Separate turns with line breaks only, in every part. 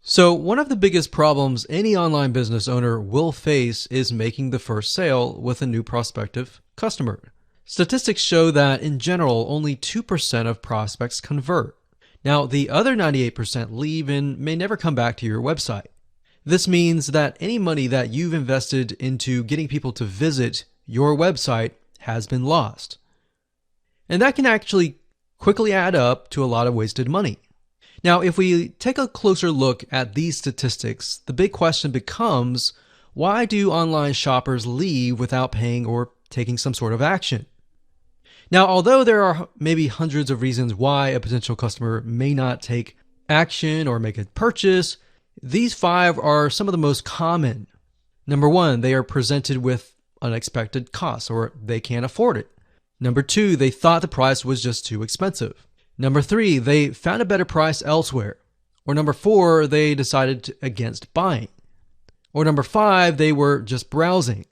So one of the biggest problems any online business owner will face is making the first sale with a new prospective customer. Statistics show that in general, only 2% of prospects convert. Now, the other 98% leave and may never come back to your website. This means that any money that you've invested into getting people to visit your website has been lost. And that can actually quickly add up to a lot of wasted money. Now, if we take a closer look at these statistics, the big question becomes, why do online shoppers leave without paying or taking some sort of action? Now, although there are maybe hundreds of reasons why a potential customer may not take action or make a purchase, these 5 are some of the most common. Number 1, they are presented with unexpected costs or they can't afford it. Number 2, they thought the price was just too expensive. Number 3, they found a better price elsewhere. Or number 4, they decided against buying. Or number 5, they were just browsing.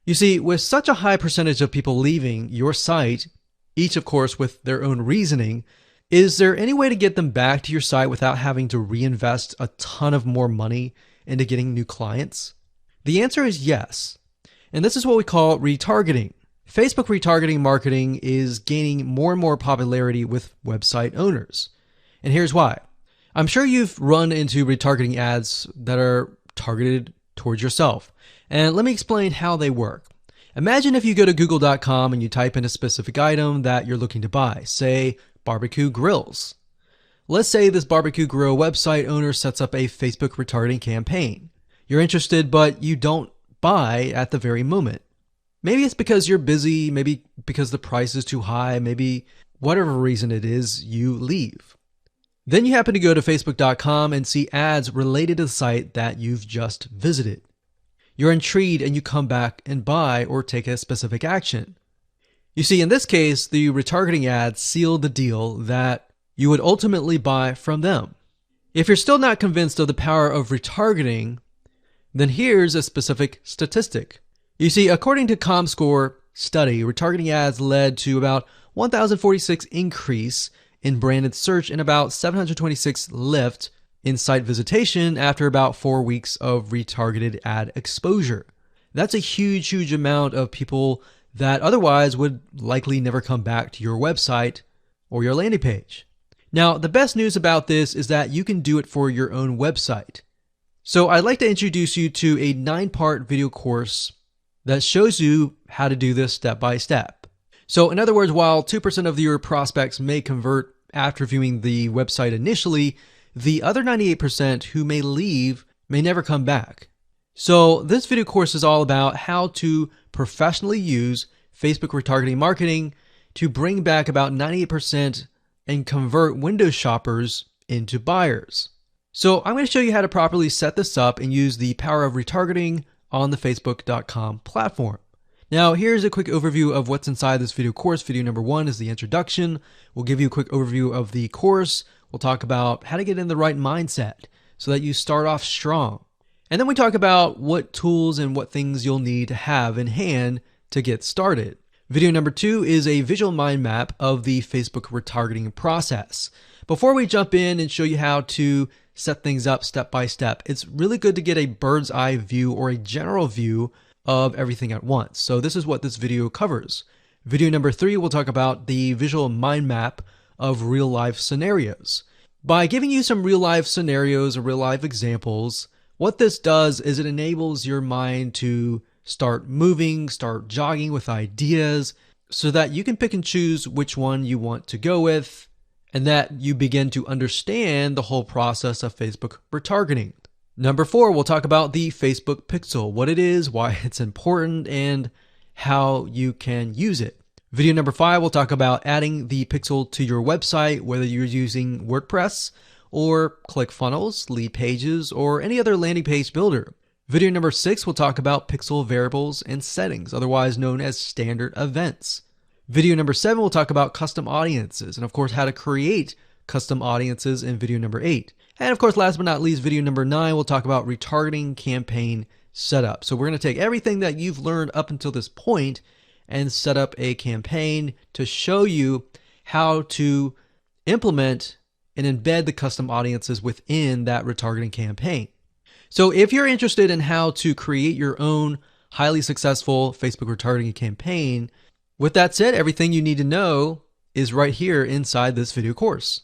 You see, with such a high percentage of people leaving your site, each of course with their own reasoning, is there any way to get them back to your site without having to reinvest a ton of more money into getting new clients? The answer is yes. And this is what we call retargeting. Facebook retargeting marketing is gaining more and more popularity with website owners. And here's why. I'm sure you've run into retargeting ads that are targeted towards yourself. And let me explain how they work. Imagine if you go to google.com and you type in a specific item that you're looking to buy, say barbecue grills. Let's say this barbecue grill website owner sets up a Facebook retargeting campaign. You're interested, but you don't buy at the very moment. Maybe it's because you're busy, maybe because the price is too high, maybe whatever reason it is, you leave. Then you happen to go to facebook.com and see ads related to the site that you've just visited. You're intrigued and you come back and buy or take a specific action. You see, in this case, the retargeting ads sealed the deal that you would ultimately buy from them. If you're still not convinced of the power of retargeting, then here's a specific statistic. You see, according to ComScore study, retargeting ads led to about 1,046 increase in branded search and about 726 lift in site visitation after about 4 weeks of retargeted ad exposure. That's a huge amount of people that otherwise would likely never come back to your website or your landing page. Now, the best news about this is that you can do it for your own website. So I'd like to introduce you to a 9-part video course that shows you how to do this step by step. So in other words, while 2% of your prospects may convert after viewing the website initially, the other 98% who may leave may never come back. So this video course is all about how to professionally use Facebook retargeting marketing to bring back about 98% and convert window shoppers into buyers. So I'm going to show you how to properly set this up and use the power of retargeting on the facebook.com platform. Now, here's a quick overview of what's inside this video course. Video number 1 is the introduction. We'll give you a quick overview of the course. We'll talk about how to get in the right mindset so that you start off strong. And then we talk about what tools and what things you'll need to have in hand to get started. Video number 2 is a visual mind map of the Facebook retargeting process. Before we jump in and show you how to set things up step by step, it's really good to get a bird's eye view or a general view of everything at once. So this is what this video covers. Video number 3 will talk about the visual mind map of real life scenarios. By giving you some real life scenarios or real life examples, what this does is it enables your mind to start moving, start jogging with ideas so that you can pick and choose which one you want to go with, and that you begin to understand the whole process of Facebook retargeting. Number 4, we'll talk about the Facebook pixel, what it is, why it's important, and how you can use it. Video number 5, we'll talk about adding the pixel to your website, whether you're using WordPress or ClickFunnels, Lead Pages, or any other landing page builder. Video number 6, we'll talk about pixel variables and settings, otherwise known as standard events. Video number 7, we'll talk about custom audiences and of course how to create custom audiences in video number 8. And of course, last but not least, video number 9, we'll talk about retargeting campaign setup. So we're going to take everything that you've learned up until this point and set up a campaign to show you how to implement and embed the custom audiences within that retargeting campaign. So if you're interested in how to create your own highly successful Facebook retargeting campaign, with that said, everything you need to know is right here inside this video course.